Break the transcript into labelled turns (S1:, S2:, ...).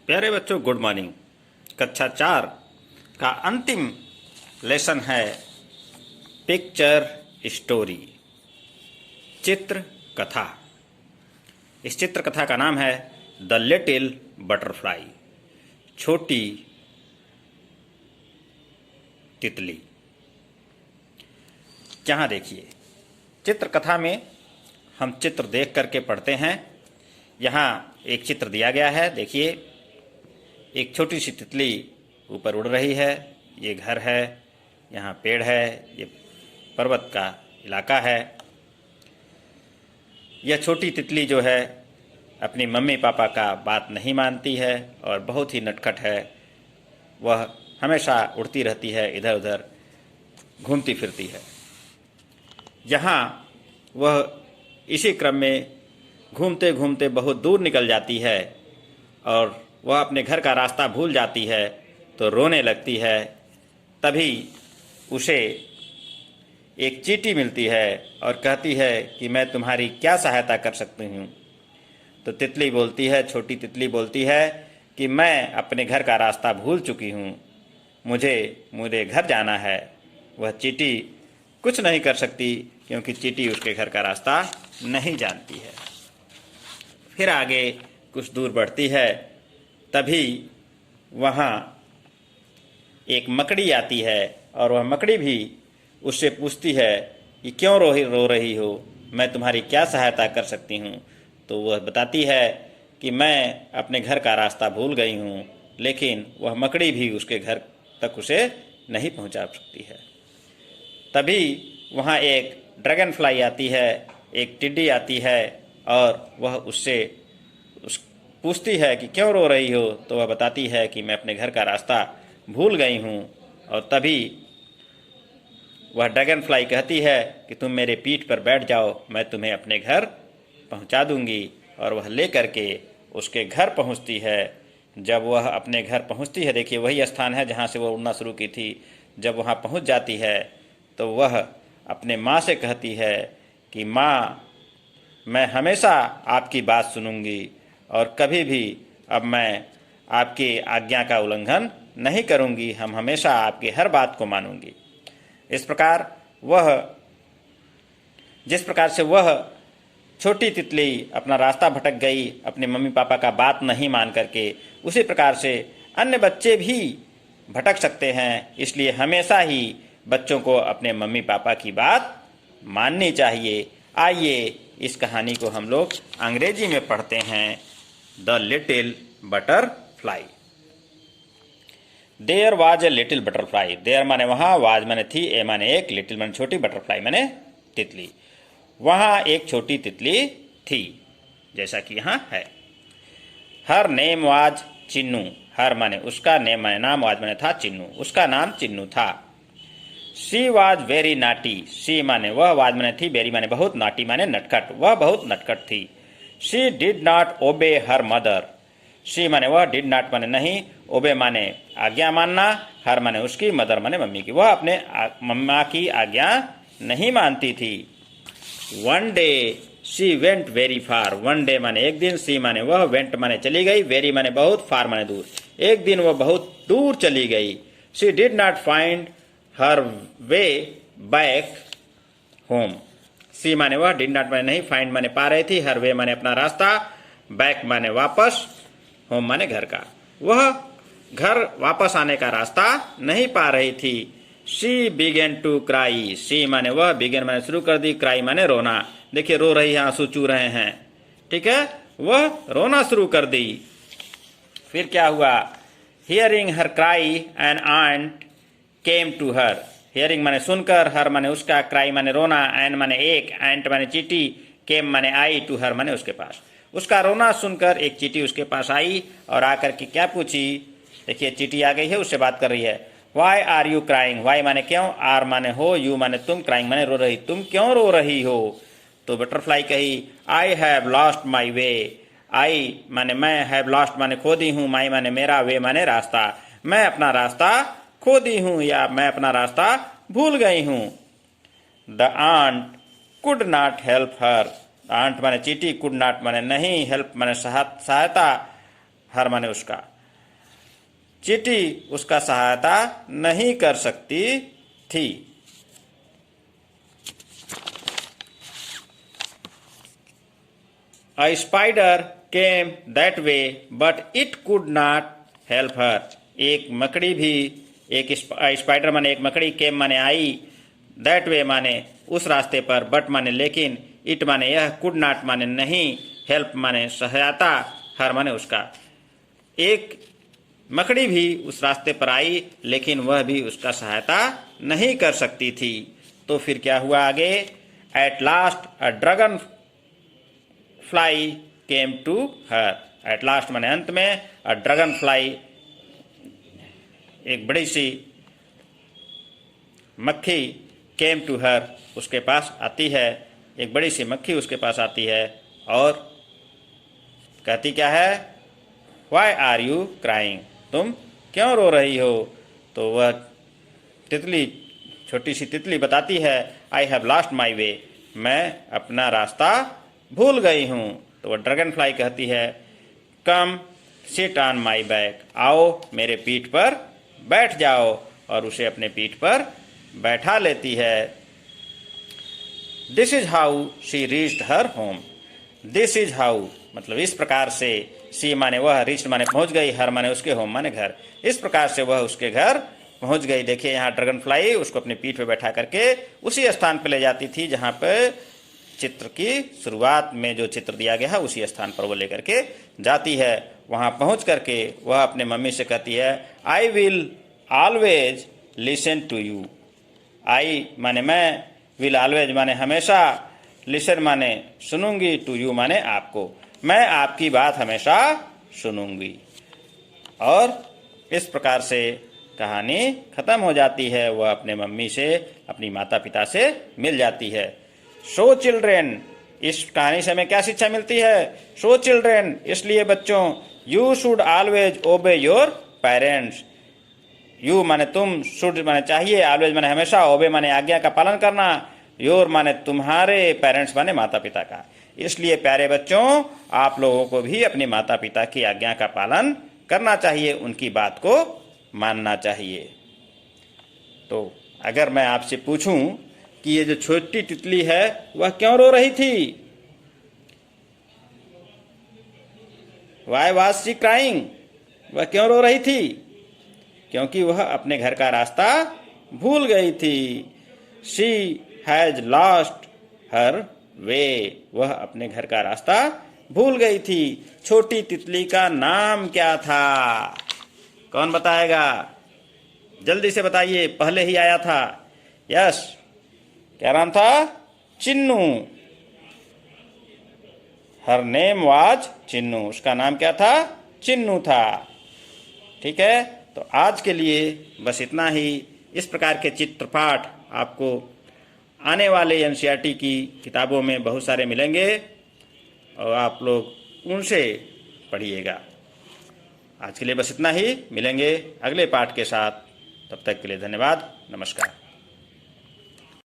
S1: प्यारे बच्चों, good morning. कक्षा 4 का अंतिम लेसन है पिक्चर स्टोरी, चित्र कथा। इस चित्र कथा का नाम है द लिटिल बटरफ्लाई, छोटी तितली। यहाँ देखिए, चित्र कथा में हम चित्र देख करके पढ़ते हैं। यहाँ एक चित्र दिया गया है। देखिए, एक छोटी सी तितली ऊपर उड़ रही है। ये घर है, यहाँ पेड़ है, ये पर्वत का इलाका है। यह छोटी तितली जो है अपनी मम्मी पापा का बात नहीं मानती है और बहुत ही नटखट है। वह हमेशा उड़ती रहती है, इधर उधर घूमती फिरती है। यहाँ वह इसी क्रम में घूमते घूमते बहुत दूर निकल जाती है और वह अपने घर का रास्ता भूल जाती है तो रोने लगती है। तभी उसे एक चींटी मिलती है और कहती है कि मैं तुम्हारी क्या सहायता कर सकती हूँ। तो तितली बोलती है, छोटी तितली बोलती है कि मैं अपने घर का रास्ता भूल चुकी हूँ, मुझे मेरे घर जाना है। वह चींटी कुछ नहीं कर सकती क्योंकि चींटी उसके घर का रास्ता नहीं जानती है। फिर आगे कुछ दूर बढ़ती है, तभी वहाँ एक मकड़ी आती है और वह मकड़ी भी उससे पूछती है कि क्यों रो रही हो, मैं तुम्हारी क्या सहायता कर सकती हूँ। तो वह बताती है कि मैं अपने घर का रास्ता भूल गई हूँ, लेकिन वह मकड़ी भी उसके घर तक उसे नहीं पहुँचा सकती है। तभी वहाँ एक ड्रैगन फ्लाई आती है, एक टिड्डी आती है और वह उससे पूछती है कि क्यों रो रही हो। तो वह बताती है कि मैं अपने घर का रास्ता भूल गई हूँ। और तभी वह ड्रैगन फ्लाई कहती है कि तुम मेरे पीठ पर बैठ जाओ, मैं तुम्हें अपने घर पहुँचा दूँगी। और वह ले करके उसके घर पहुँचती है। जब वह अपने घर पहुँचती है, देखिए वही स्थान है जहाँ से वह उड़ना शुरू की थी। जब वहाँ पहुँच जाती है तो वह अपने माँ से कहती है कि माँ, मैं हमेशा आपकी बात सुनूंगी और कभी भी अब मैं आपकी आज्ञा का उल्लंघन नहीं करूंगी, हम हमेशा आपकी हर बात को मानूंगी। इस प्रकार जिस प्रकार से वह छोटी तितली अपना रास्ता भटक गई अपने मम्मी पापा का बात नहीं मान करके, उसी प्रकार से अन्य बच्चे भी भटक सकते हैं। इसलिए हमेशा ही बच्चों को अपने मम्मी पापा की बात माननी चाहिए। आइए इस कहानी को हम लोग अंग्रेजी में पढ़ते हैं। The little butterfly. There was a little butterfly. There माने वहाँ, वाज माने थी, ए माने एक, लिटिल माने छोटी, बटरफ्लाई माने तितली। वहाँ एक छोटी तितली थी, जैसा कि यहाँ है। Her name was Chinnu. Her माने उसका, नेम माने नाम, वाज माने था, चिन्नू उसका नाम चिन्नू था। She was very naughty. She माने वह, वाज माने थी, वेरी माने बहुत, नाटी माने नटखट, वह बहुत नटखट थी। She did not obey her mother. She माने वह, डिड नॉट माने नहीं, ओबे माने आज्ञा मानना, हर माने उसकी, मदर माने मम्मी की, वह अपने मम्मा की आज्ञा नहीं मानती थी। One day she went very far. One day माने एक दिन, सी माने वह, वेंट माने चली गई, वेरी माने बहुत, फार माने दूर। एक दिन वह बहुत दूर चली गई। She did not find her way back home. She माने वह, डिड नॉट माने नहीं, फाइंड माने पा रही थी, हर वे माने अपना रास्ता, बैक माने वापस, होम माने घर का। वह घर वापस आने का रास्ता नहीं पा रही थी। She began to cry. She माने वह, बिगेन माने शुरू कर दी, क्राई माने रोना। देखिए रो रही है, आंसू चू रहे हैं, ठीक है। वह रोना शुरू कर दी। फिर क्या हुआ? Hearing her cry an ant came to her. Hearing माने सुनकर, हर माने उसका, क्राई माने रोना, एन माने एक, एंट माने चींटी, केम माने आई, टू हर माने उसके पास। उसका रोना सुनकर एक चींटी उसके पास आई और आकर के क्या पूछी? देखिए चींटी आ गई है, उससे बात कर रही है। Why are you crying. Why माने क्यों, आर माने हो, यू माने तुम, क्राइंग माने रो रही, तुम क्यों रो रही हो? तो बटरफ्लाई कही, आई हैव लॉस्ट माई वे। आई माने मैं, हैव लॉस्ट माने खो दी हूँ, माई माने मेरा, वे माने रास्ता, मैं अपना रास्ता खो दी हूँ या मैं अपना रास्ता भूल गई हूँ। The ant could not help her. Ant माने चींटी, कुड नॉट माने नहीं, हेल्प माने सहायता, हर माने उसका। चींटी उसका सहायता नहीं कर सकती थी। A spider came that way, but it could not help her. एक मकड़ी भी, एक स्पाइडर माने एक मकड़ी, केम माने आई, दैट वे माने उस रास्ते पर, बट माने लेकिन, इट माने यह, कुड नॉट माने नहीं, हेल्प माने सहायता, हर माने उसका। एक मकड़ी भी उस रास्ते पर आई लेकिन वह भी उसका सहायता नहीं कर सकती थी। तो फिर क्या हुआ आगे? At last a dragonfly came to her. At last माने अंत में, अ ड्रैगन फ्लाई एक बड़ी सी मक्खी, केम टू हर उसके पास आती है, एक बड़ी सी मक्खी उसके पास आती है और कहती क्या है? Why are you crying? तुम क्यों रो रही हो? तो वह तितली, छोटी सी तितली बताती है, आई हैव लॉस्ट माई वे, मैं अपना रास्ता भूल गई हूँ। तो वह ड्रैगन फ्लाई कहती है, come sit on my back, आओ मेरे पीठ पर बैठ जाओ, और उसे अपने पीठ पर बैठा लेती है। This is how she reached her home. This is how मतलब इस प्रकार से, सी माने वह, रीच्ड माने पहुंच गई, हर माने उसके, होम माने घर। इस प्रकार से वह उसके घर पहुंच गई। देखिए यहाँ ड्रैगन फ्लाई उसको अपने पीठ पे बैठा करके उसी स्थान पे ले जाती थी जहाँ पे चित्र की शुरुआत में जो चित्र दिया गया है उसी स्थान पर वो लेकर के जाती है। वहाँ पहुँच करके वह अपने मम्मी से कहती है, I will always listen to you. I माने मैं, विल ऑलवेज माने हमेशा, लिसन माने सुनूंगी, टू यू माने आपको, मैं आपकी बात हमेशा सुनूंगी। और इस प्रकार से कहानी खत्म हो जाती है। वह अपने मम्मी से, अपनी माता पिता से मिल जाती है। सो चिल्ड्रेन, इस कहानी से हमें क्या शिक्षा मिलती है? सो चिल्ड्रेन, इसलिए बच्चों, यू शुड ऑलवेज ओबे योर पेरेंट्स। यू माने तुम, शुड माने चाहिए, ऑलवेज माने हमेशा, ओबे माने आज्ञा का पालन करना, योर माने तुम्हारे, पेरेंट्स माने माता पिता का। इसलिए प्यारे बच्चों, आप लोगों को भी अपने माता पिता की आज्ञा का पालन करना चाहिए, उनकी बात को मानना चाहिए। तो अगर मैं आपसे पूछूं कि ये जो छोटी तितली है वह क्यों रो रही थी? Why was she crying? वह क्यों रो रही थी? क्योंकि वह अपने घर का रास्ता भूल गई थी। शी हैज लॉस्ट हर वे, वह अपने घर का रास्ता भूल गई थी। छोटी तितली का नाम क्या था? कौन बताएगा? जल्दी से बताइए, पहले ही आया था। यस, क्या नाम था? चिन्नू। हर नेम वाज चिन्नू, उसका नाम क्या था? चिन्नू था। ठीक है, तो आज के लिए बस इतना ही। इस प्रकार के चित्रपाठ आपको आने वाले एनसीईआरटी की किताबों में बहुत सारे मिलेंगे और आप लोग उनसे पढ़िएगा। आज के लिए बस इतना ही, मिलेंगे अगले पाठ के साथ। तब तक के लिए धन्यवाद, नमस्कार।